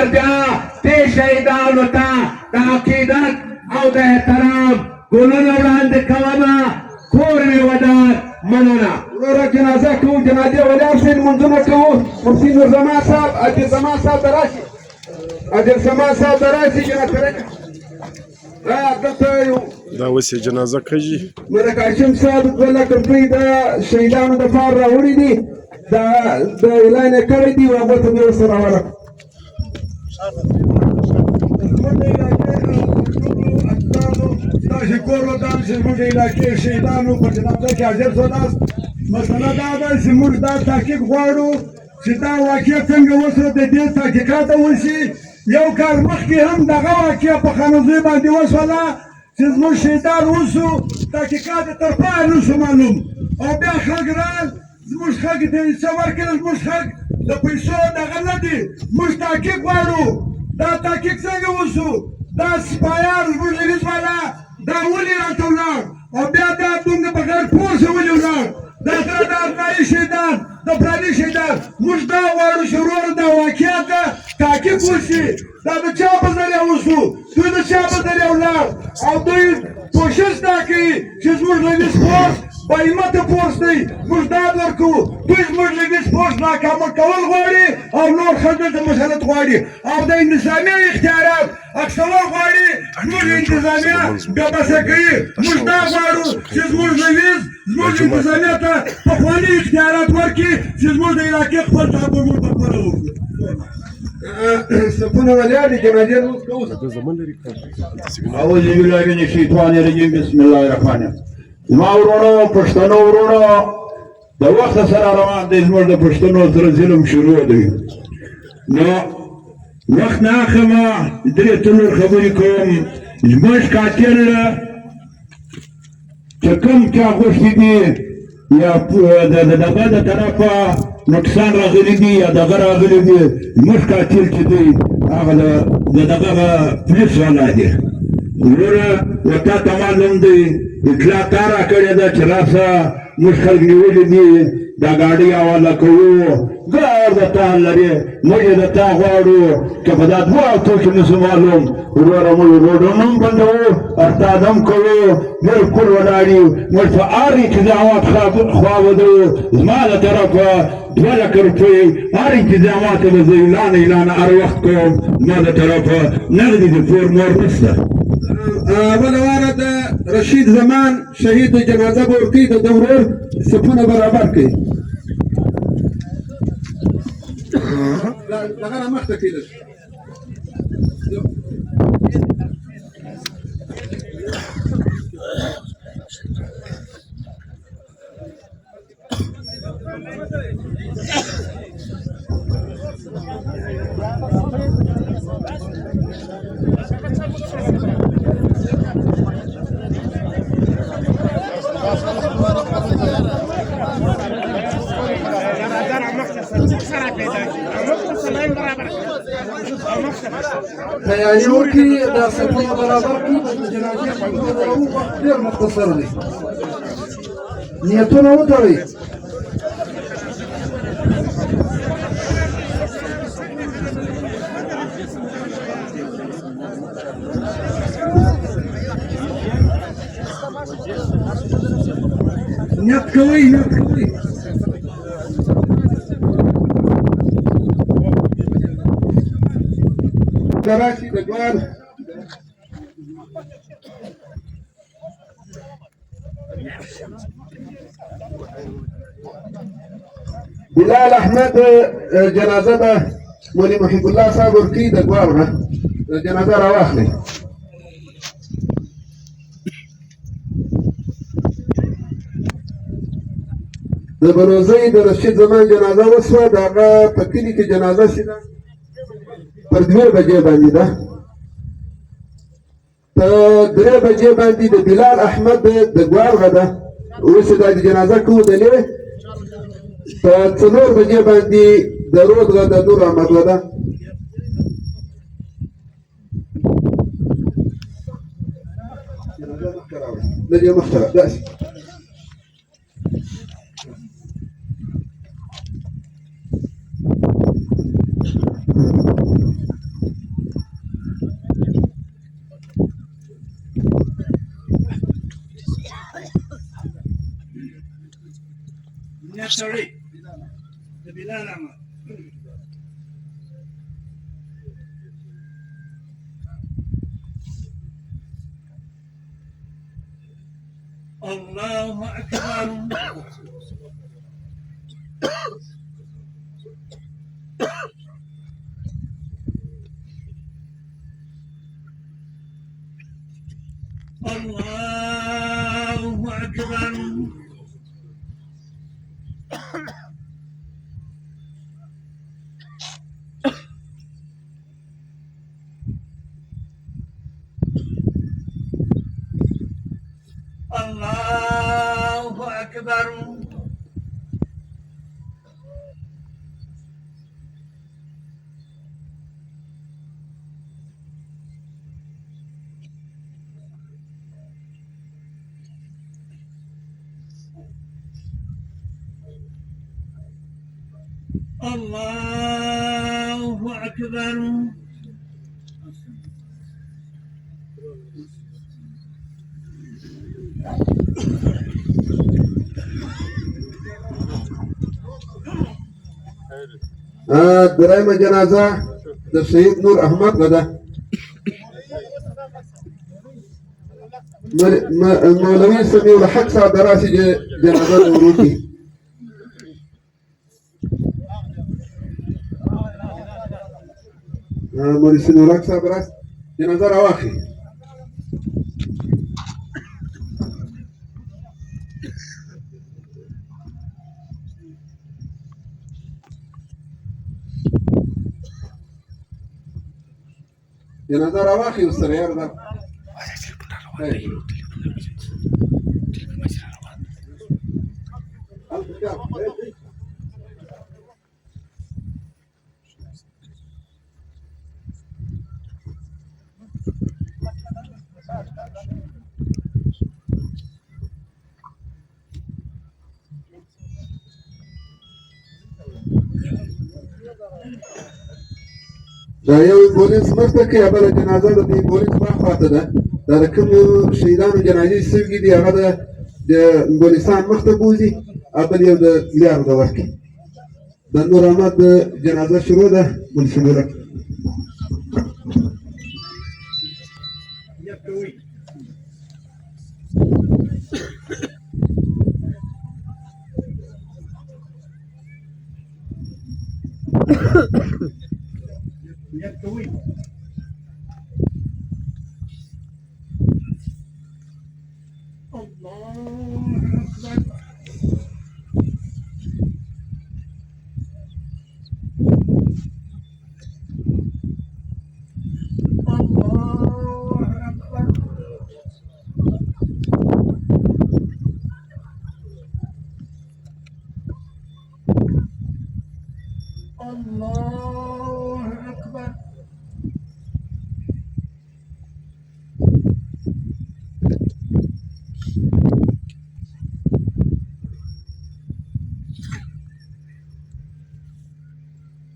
وار بیا دې شهیدانو ته د عقیدت او د احترام ګلونه وړاندې کومه کور مې ودان مننه. وروره جنازه کوو، جنازې ولاړ شئ، لمونځونه کوو. مفتي نور زمان صاحب، عادل زمان صاحب ته راشي، عادل زمان صاحب ته راشي. دلته یو دا اوس یې جنازه کوي. ملک هاشم صاحب 2 لکه روپۍ د شهیدانو دپاره راوړي دي، د اعلان یې کړی دي، هغو ته دې ورسره ورکړو. داسې کور ودان چې زموږ د علاقې شهیدانو په جنازه کې حاضر شولاست. مسله دا ده چې موږ دا تحقیق غواړو چې دا واقع څنګه وشوه، د دې تحقیقات وشي. یو کال مخکې هم دغه واقع په خانوزۍ باندې وشوله چې زموږ شهیدان وشو، تحقیقات یې تر پایه نه شو معلوم. او بیا خلک رال زموږ خلک ته یې څه ورکړل. زموږ خلک د پیسو دغه نه دي، موږ تحقیق غواړو. دا تحقیق څنګه وشو؟ دا سپایان زموږ رئیس والا دا ولې راته ولاړ او بیا دا دومره بغیر پوسه ولې ولاړ؟ دا سره د افغاني شهیدان د فلاني شهیدان. موږ دا غواړو چې وروره دا واقعیت ته تحقیق وشي. دا د چا په ذریعه وشو؟ دوی د چا په ذریعه ولاړ؟ او دوی کوشش دا کوي چې زموږ رئیس پوسټ با همته پوسټ دی، موږ ډاډ ورکوو. دوی زموږ رئیس پوسټ ناکامه کول غواړي او نور خلک ته مسلط غواړي او د انتظامیه اختیارات اخیستل غواړي. زموږ انتظامیه بیا بسه کوي. موږ دا غواړو چې زموږ رئیس زموږ انتظامیه ته پخواني اختیارات ورکړي چې زموږ د علاقې خپل تعامل موږ ته خپله وکړو. صفونه ولاړ دي، جنازې لمونځ کوو. اعوذ بالله من الشیطان الرجیم، بسم الله الرحمن الرحیم. زما ورونو، پښتنو ورونو، د وخت سره روان دی، زموږ د پښتنو سره ظلم شروع دی. نو وخت نه اخلمه، درې څلور خبرې کوم. زموږ قاتل چې کوم چا غوښتي دي یا د دغه د طرفه نقصان راغلی دي یا دغه راغلی دي، زموږ قاتل چې دی هغه د دغه پولیس والا دی. وروره ورته ته معلوم دی، اطلاع تا راکړې ده چې راسه موږ خلک نیولي دي، دا ګاډۍ حواله کوو. ګار د تا لرې، موږ یې د تا غواړو. که په دا دواړو کې نه شو معلوم، وروره موږ روډونه هم بندوو، ارتاد هم کوو، بالکل ولاړ یو. موږ په هر انتظامات خوا ودوو. زما له طرفه 2 لکه روپۍ هر انتظامات به زه اعلان هر وخت کوم. زما له طرفه نغدې د پور مور نشته. اوله واره د رشید زمان شهید جنازه به ورکوي، د ده ورور صفونه برابر کوي. دغه نه مخته کېدل تیاری وکړي، دا صفونه برابر کړي. د جنازې خبرونه راوړو، وخت ډېر مختصر دی. نیتونه وتړئ. نیت کوئ، نیت کوئ. راشي د ګوال بلال احمد جنازه ده مولي محب الله صاحب ورکوي د ګوال نه جنازه راواخلئ. د بلوزۍ د رشید زمان جنازه وشوه، د هغه په کلي کې جنازه شوه پر 2 بجې باندې ده. په 3 بجې باندې د بلال احمد د ګوارغه ده، اوس دا د جنازه کوو دلې. په 4 بجې باندې د رودغه د نور احمد ده. د دې مخته داسې سړی د بلال احمد الله أكبر الله أكبر الله أكبر الله أكبر درائمه جنازه د شهید نور احمد غده مولوي سميع الحق صاحب دراسي جنازه وروتي مولوي سميع الحق صاحب دراسي جنازه رواخي جنازه رواخي وسره یار دا دا یو پولیس مخته کې بله جنازه د دې پولیس مخواته ده دا د کومو شهیدانو جنازې سوي دي هغه د ګلستان مخته بوځي او بل یو د لیارو د ورکې د نور احمد جنازه شروع ده منشموله الله أكبر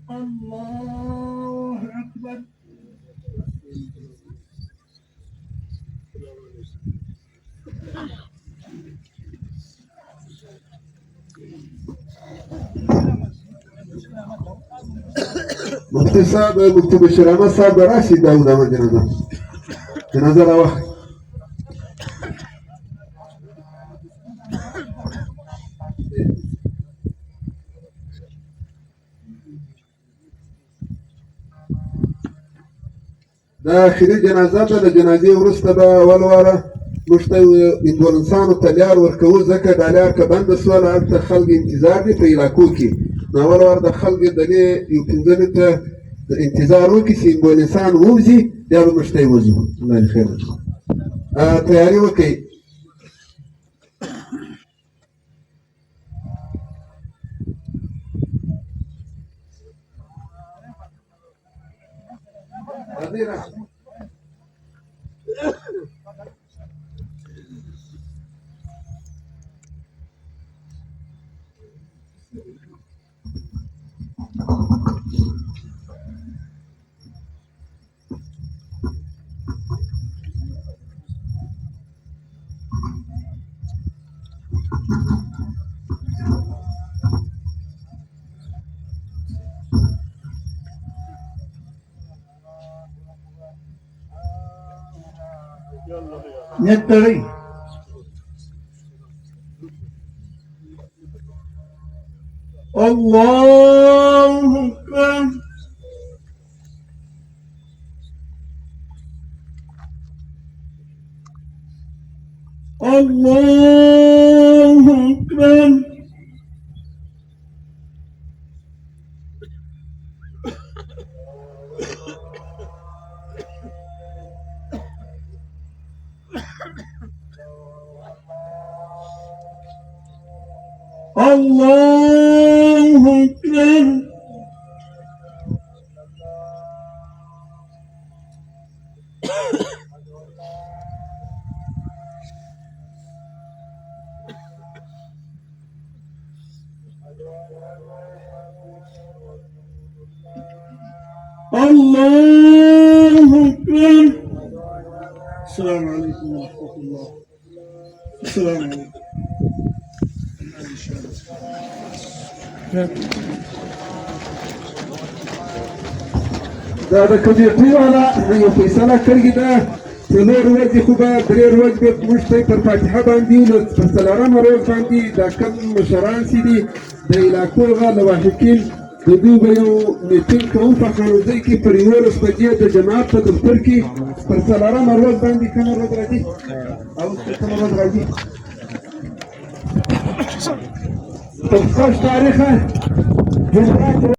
الله أكبر مفتي صاحب مفتي بشير احمد صاحب راشد داود احمد جنازه راوخ دا اخري جنازه ده د جنازې وروسته به اول واره موږ ته هندوانسانو ته لار ورکوو ځکه دا لار که بنده سوله هلته خلک انتظار دي په علاقو کې نو اول وار د خلکو د دې یو پنځه منټه انتظار وکړي چې هندوانسان ووځي بیا به موږ ته یې وځو الله دې خیر تیاري وکړئ نیت تړئ. الله أكبر. الله أكبر. الله أكبر. الله أكبر. السلام عليكم ورحمة الله. السلام عليكم. دا د کمیټې والا یو فیصله کړې ده، څلور ورځې خو به درې ورځې به موږ ته پر فاتحه باندې نو پر څلورمه ورځ باندې دا کوم مشران چې دي د علاقو هغه لواحقین د دوی به یو میټینګ کوو په خانوزۍ کې پر 11 بجې د جماعت په دفتر کې پر څلورمه ورځ باندې کومه ورځ راځي او کومه ورځ راځي په 6 تاریخه جمعرات